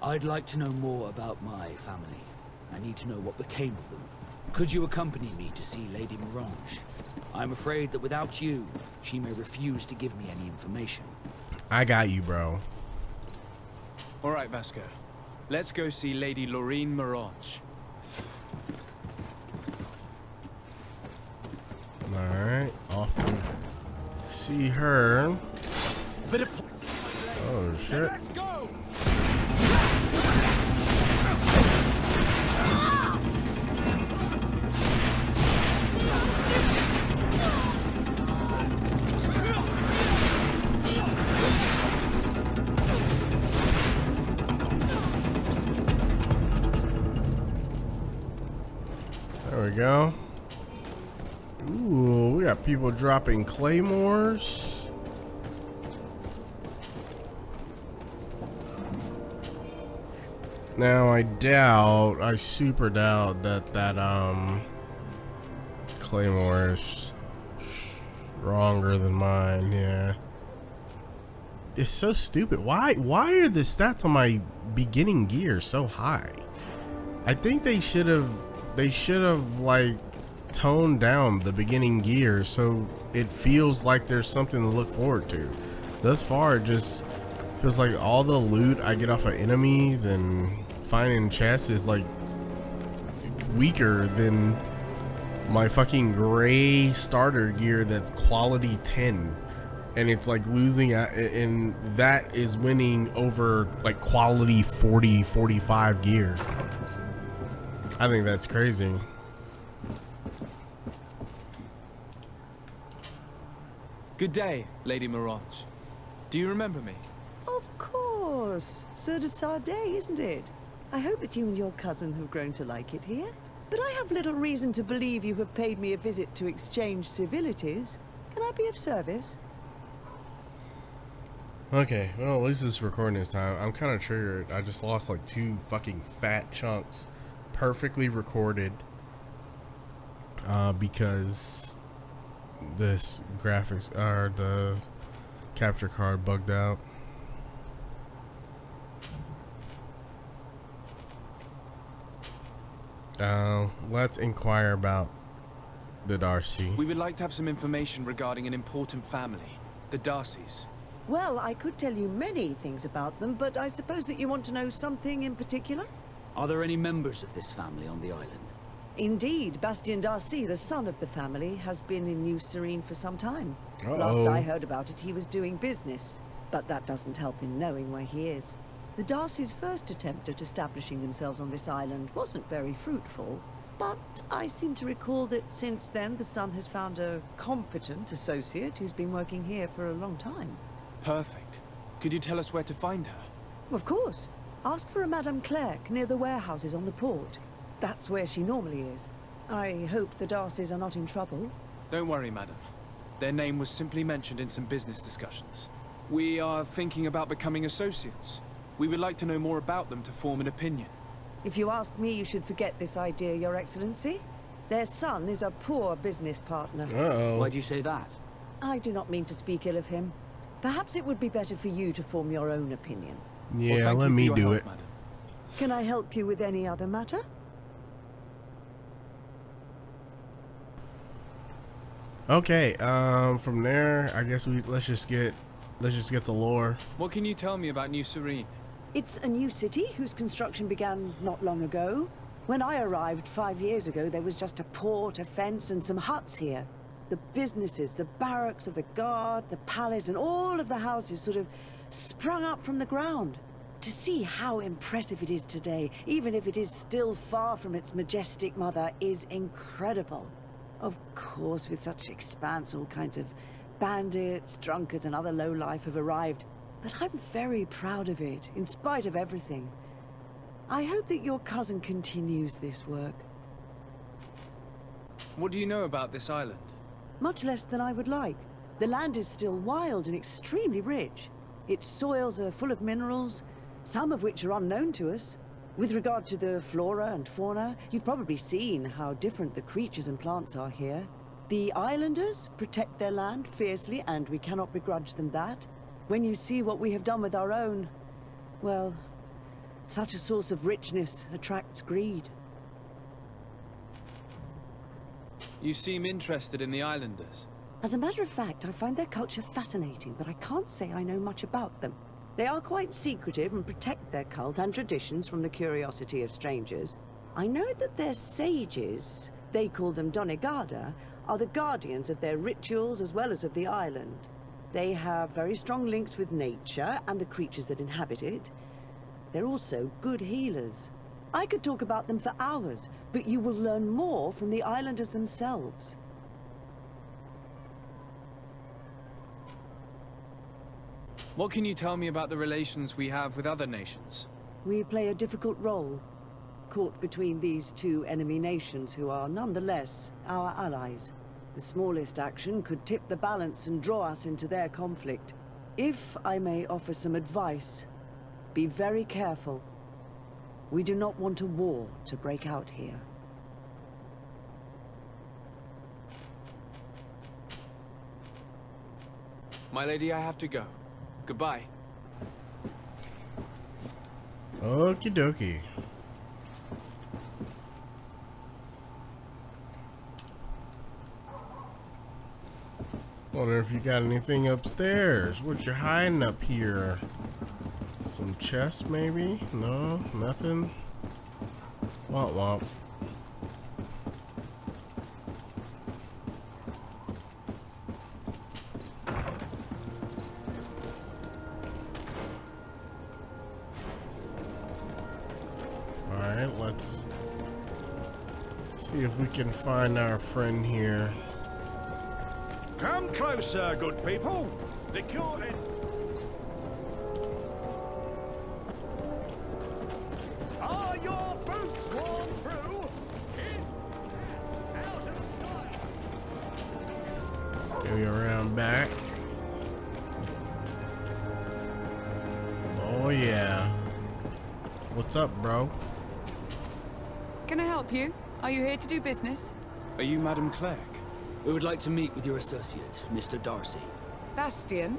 I'd like to know more about my family. I need to know what became of them. Could you accompany me to see Lady Morange? I'm afraid that without you, she may refuse to give me any information. I got you, bro. All right, Vasco. Let's go see Lady Laurine Morange. Alright, off to see her. Oh, shit. Let's go! There we go. Ooh, we got people dropping claymores. Now I super doubt that claymore is stronger than mine. Yeah, it's so stupid. Why are the stats on my beginning gear so high? I think they should have like toned down the beginning gear so it feels like there's something to look forward to. Thus far, it just feels like all the loot I get off of enemies and finding chests is like weaker than my fucking gray starter gear that's quality 10, and it's like losing and that is winning over like quality 40, 45 gear. I think that's crazy. Good day, Lady Morange. Do you remember me? Of course. Sur de Sade, isn't it? I hope that you and your cousin have grown to like it here. But I have little reason to believe you have paid me a visit to exchange civilities. Can I be of service? Okay, well, at least it's recording this time. I'm kind of triggered. I just lost like 2 fucking fat chunks. Perfectly recorded. Because this graphics or the capture card bugged out. Let's inquire about the Darcy. We would like to have some information regarding an important family, the Darcys. Well, I could tell you many things about them, but I suppose that you want to know something in particular? Are there any members of this family on the island? Indeed, Bastien Darcy, the son of the family, has been in New Serene for some time. Uh-oh. Last I heard about it, he was doing business, but that doesn't help in knowing where he is. The Darcys' first attempt at establishing themselves on this island wasn't very fruitful, but I seem to recall that since then the son has found a competent associate who's been working here for a long time. Perfect. Could you tell us where to find her? Of course. Ask for a Madame Clerc near the warehouses on the port. That's where she normally is. I hope the Darcys are not in trouble. Don't worry, madam. Their name was simply mentioned in some business discussions. We are thinking about becoming associates. We would like to know more about them to form an opinion. If you ask me, you should forget this idea, Your Excellency. Their son is a poor business partner. Uh-oh. Why do you say that? I do not mean to speak ill of him. Perhaps it would be better for you to form your own opinion. Yeah, Well, let me do help, it. madam. Can I help you with any other matter? Okay, from there, I guess let's just get the lore. What can you tell me about New Serene? It's a new city whose construction began not long ago. When I arrived 5 years ago, there was just a port, a fence, and some huts here. The businesses, the barracks of the guard, the palace, and all of the houses sort of sprung up from the ground. To see how impressive it is today, even if it is still far from its majestic mother, is incredible. Of course, with such expanse, all kinds of bandits, drunkards, and other lowlife have arrived. But I'm very proud of it, in spite of everything. I hope that your cousin continues this work. What do you know about this island? Much less than I would like. The land is still wild and extremely rich. Its soils are full of minerals, some of which are unknown to us. With regard to the flora and fauna, you've probably seen how different the creatures and plants are here. The islanders protect their land fiercely, and we cannot begrudge them that. When you see what we have done with our own, well, Such a source of richness attracts greed. You seem interested in the islanders. As a matter of fact, I find their culture fascinating, but I can't say I know much about them. They are quite secretive and protect their cult and traditions from the curiosity of strangers. I know that their sages, they call them Donegada, are the guardians of their rituals as well as of the island. They have very strong links with nature and the creatures that inhabit it. They're also good healers. I could talk about them for hours, but you will learn more from the islanders themselves. What can you tell me about the relations we have with other nations? We play a difficult role, caught between these two enemy nations who are nonetheless our allies. The smallest action could tip the balance and draw us into their conflict. If I may offer some advice, be very careful. We do not want a war to break out here. My lady, I have to go. Goodbye. Okie dokie. Wonder if you got anything upstairs. What you hiding up here? Some chests, maybe? No, nothing. Womp womp. Alright, let's see if we can find our friend here. Come closer, good people. The cure is... Are your boots worn through? In and out of style. Give me around back. Oh yeah. What's up, bro? Can I help you? Are you here to do business? Are you Madam Clerc? We would like to meet with your associate, Mr. Darcy. Bastien?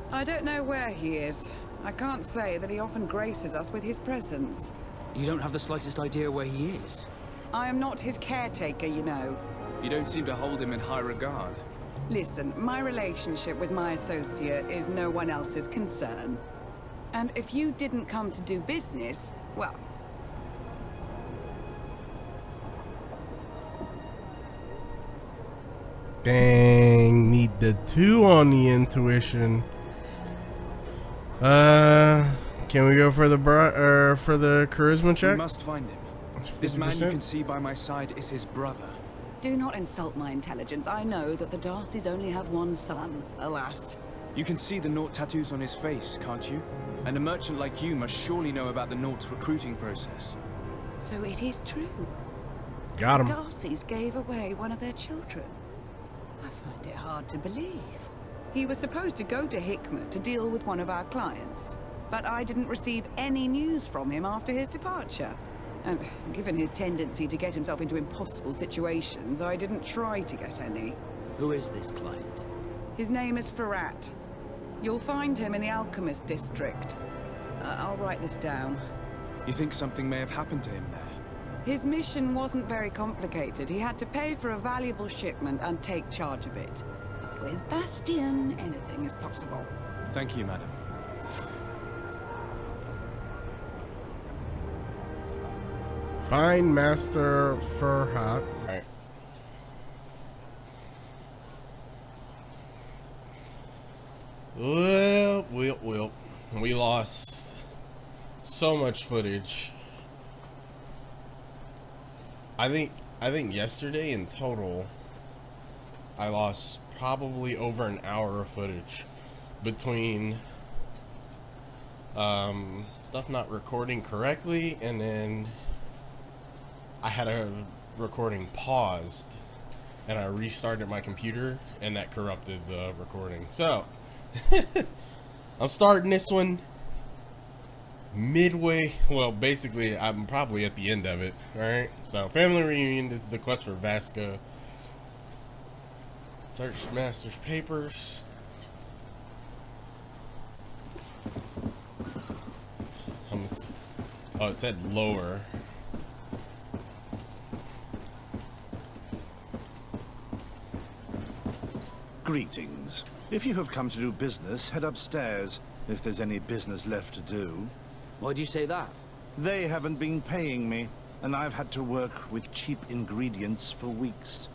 I don't know where he is. I can't say that he often graces us with his presence. You don't have the slightest idea where he is? I am not his caretaker, you know. You don't seem to hold him in high regard. Listen, my relationship with my associate is no one else's concern. And if you didn't come to do business, well... Dang, need the 2 on the intuition. Can we go for the charisma check? We must find him. This man you can see by my side is his brother. Do not insult my intelligence. I know that the Darcys only have one son, alas. You can see the Naught tattoos on his face, can't you? And a merchant like you must surely know about the Naught's recruiting process. So it is true. Got him. The Darcys gave away one of their children. I find it hard to believe. He was supposed to go to Hikmet to deal with one of our clients, but I didn't receive any news from him after his departure. And given his tendency to get himself into impossible situations, I didn't try to get any. Who is this client? His name is Ferhat. You'll find him in the Alchemist district. I'll write this down. You think something may have happened to him there? His mission wasn't very complicated. He had to pay for a valuable shipment and take charge of it. With Bastien, anything is possible. Thank you, madam. Find Master Ferhat. Alright. Well. We lost so much footage. I think yesterday in total, I lost probably over an hour of footage between stuff not recording correctly, and then I had a recording paused and I restarted my computer and that corrupted the recording. So I'm starting this one midway. Well, basically I'm probably at the end of it. Alright, so family reunion. This is a quest for Vasco. Search master's papers. Oh, it said lower. Greetings. If you have come to do business, head upstairs, if there's any business left to do. Why'd you say that? They haven't been paying me, and I've had to work with cheap ingredients for weeks.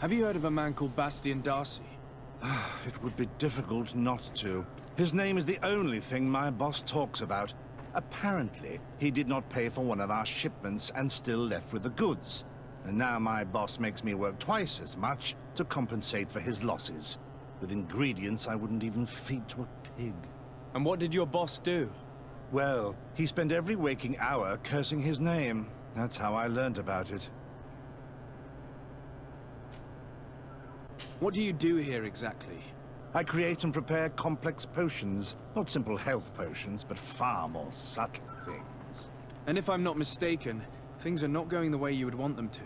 Have you heard of a man called Bastien Darcy? It would be difficult not to. His name is the only thing my boss talks about. Apparently, he did not pay for one of our shipments and still left with the goods. And now my boss makes me work twice as much to compensate for his losses. With ingredients I wouldn't even feed to a pig. And what did your boss do? Well, he spent every waking hour cursing his name. That's how I learned about it. What do you do here exactly? I create and prepare complex potions. Not simple health potions, but far more subtle things. And if I'm not mistaken, things are not going the way you would want them to.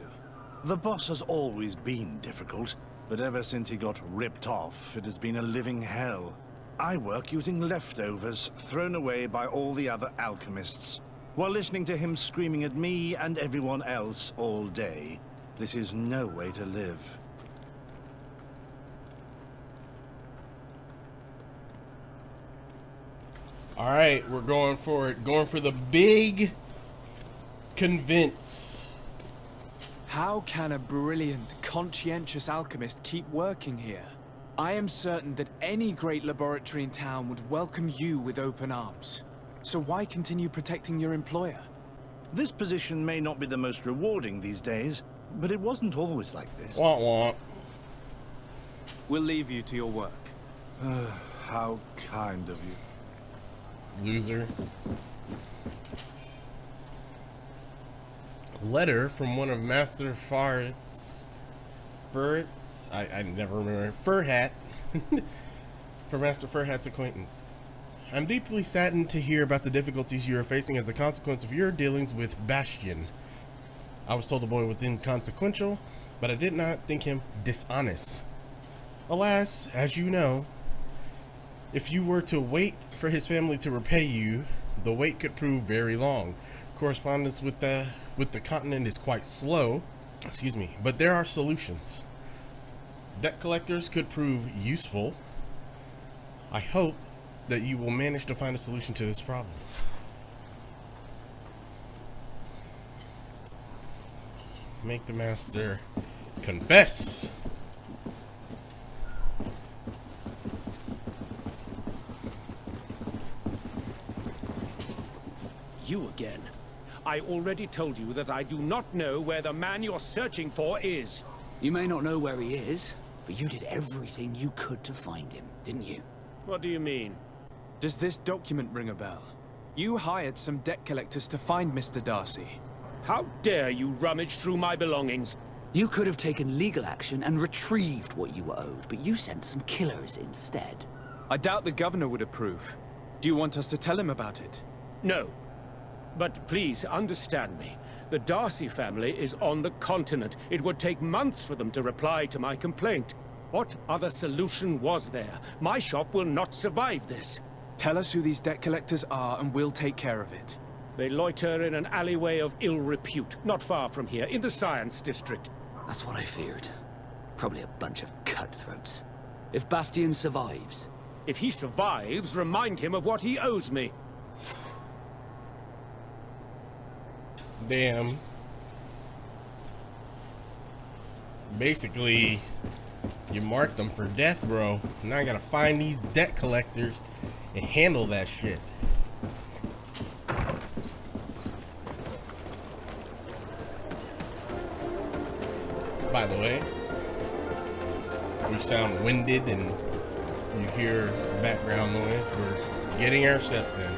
The boss has always been difficult, but ever since he got ripped off, it has been a living hell. I work using leftovers thrown away by all the other alchemists, while listening to him screaming at me and everyone else all day. This is no way to live. All right, we're going for it. Going for the big convince. How can a brilliant, conscientious alchemist keep working here? I am certain that any great laboratory in town would welcome you with open arms. So why continue protecting your employer? This position may not be the most rewarding these days, but it wasn't always like this. Womp womp. We'll leave you to your work. How kind of you. Loser. Letter from one of Master Ferhat's. I never remember. Ferhat. For Master Ferhat's acquaintance. I'm deeply saddened to hear about the difficulties you are facing as a consequence of your dealings with Bastien. I was told the boy was inconsequential, but I did not think him dishonest. Alas, as you know, if you were to wait for his family to repay you, the wait could prove very long. Correspondence with the continent is quite slow, but there are solutions. Debt collectors could prove useful. I hope that you will manage to find a solution to this problem. Make the master confess. You again. I already told you that I do not know where the man you're searching for is. You may not know where he is, but you did everything you could to find him, didn't you? What do you mean? Does this document ring a bell? You hired some debt collectors to find Mr. Darcy. How dare you rummage through my belongings? You could have taken legal action and retrieved what you were owed, but you sent some killers instead. I doubt the governor would approve. Do you want us to tell him about it? No. But please understand me. The Darcy family is on the continent. It would take months for them to reply to my complaint. What other solution was there? My shop will not survive this. Tell us who these debt collectors are and we'll take care of it. They loiter in an alleyway of ill repute, not far from here, in the Science District. That's what I feared. Probably a bunch of cutthroats. If Bastien survives... If he survives, remind him of what he owes me. Damn. Basically, you marked them for death, bro. Now I gotta find these debt collectors and handle that shit. By the way, we sound winded and you hear background noise. We're getting our steps in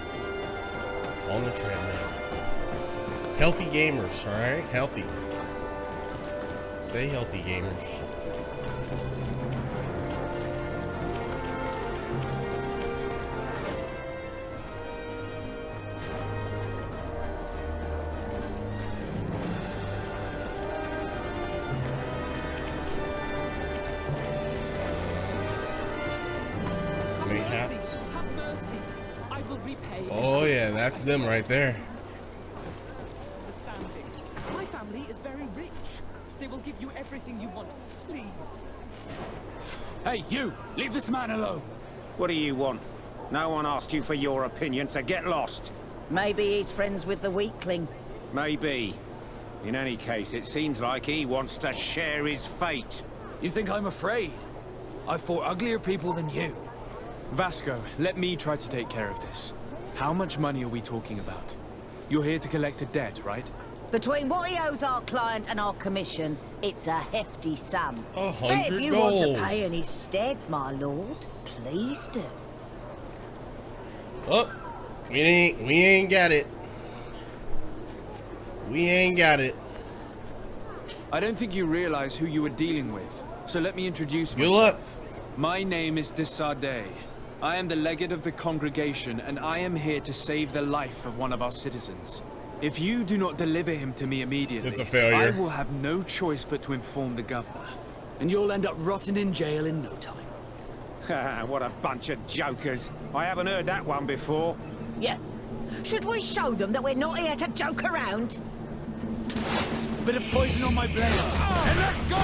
on the treadmill. Healthy gamers, alright? Healthy. Say healthy gamers. Have mercy! I repay. Oh yeah, that's them right there. Understanding. My family is very rich. They will give you everything you want. Please. Hey, you! Leave this man alone! What do you want? No one asked you for your opinion, so get lost. Maybe he's friends with the weakling. Maybe. In any case, it seems like he wants to share his fate. You think I'm afraid? I've fought uglier people than you. Vasco, let me try to take care of this. How much money are we talking about? You're here to collect a debt, right? Between what he owes our client and our commission, it's a hefty sum. 100 But if you gold. want to pay in his stead, my lord, please do. Oh, we ain't got it. We ain't got it. I don't think you realize who you were dealing with, so let me introduce Good myself. luck. My name is Desardet. I am the legate of the congregation, and I am here to save the life of one of our citizens. If you do not deliver him to me immediately, It's a failure. I will have no choice but to inform the governor. And you'll end up rotting in jail in no time. What a bunch of jokers. I haven't heard that one before. Yeah. Should we show them that we're not here to joke around? Bit of poison on my blade. And let's go!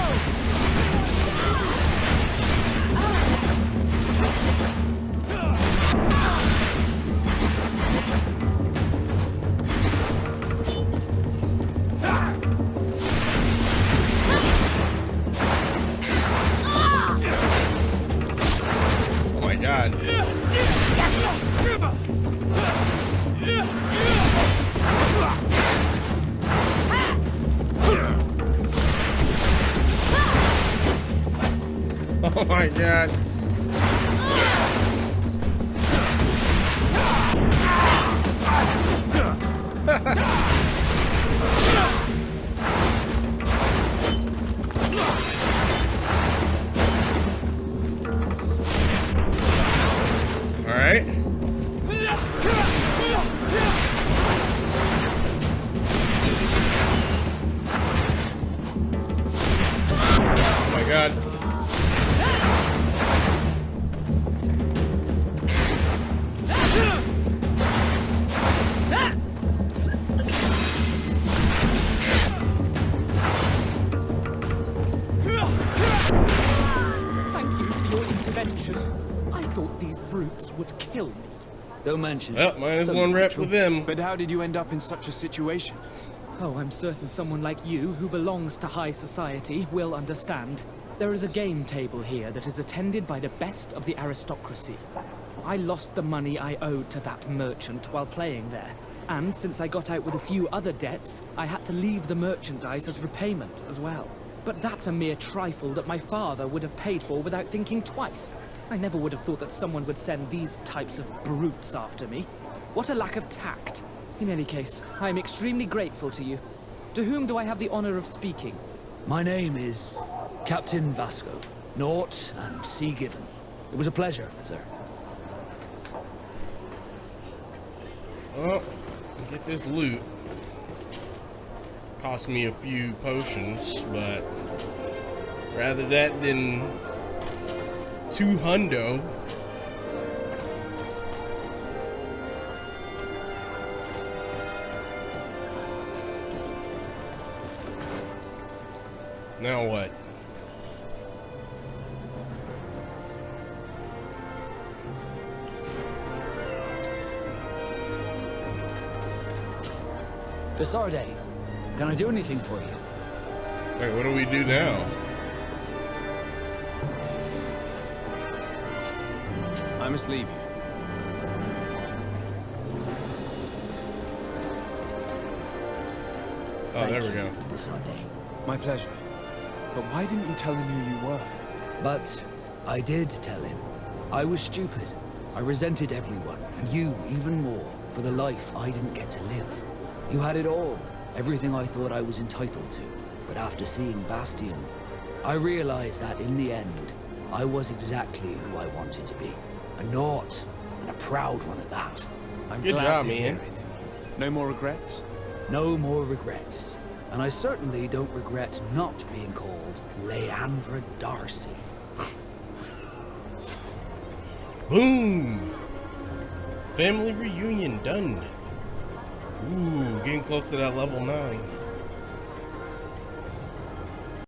Oh my god. Oh my god. All right. Oh my god. Thank you for your intervention. I thought these brutes would kill me. Don't mention it. Well, minus one rep with them. But how did you end up in such a situation? Oh, I'm certain someone like you, who belongs to high society, will understand. There is a game table here that is attended by the best of the aristocracy. I lost the money I owed to that merchant while playing there. And since I got out with a few other debts, I had to leave the merchandise as repayment as well. But that's a mere trifle that my father would have paid for without thinking twice. I never would have thought that someone would send these types of brutes after me. What a lack of tact. In any case, I am extremely grateful to you. To whom do I have the honor of speaking? My name is Captain Vasco. Naught and sea given. It was a pleasure, sir. Well, get this loot. Cost me a few potions, but rather that than 2 hundo. Now what? Desardet, can I do anything for you? Wait, what do we do now? I must leave you. Oh, there we go. Desardet. My pleasure. But why didn't you tell him who you were? But I did tell him. I was stupid. I resented everyone, and you even more, for the life I didn't get to live. You had it all, everything I thought I was entitled to. But after seeing Bastien, I realized that in the end, I was exactly who I wanted to be. A naught, and a proud one at that. I'm Good glad job, to hear man. it. No more regrets? No more regrets. And I certainly don't regret not being called Leandra Darcy. Boom! Family reunion done. Ooh, getting close to that level 9.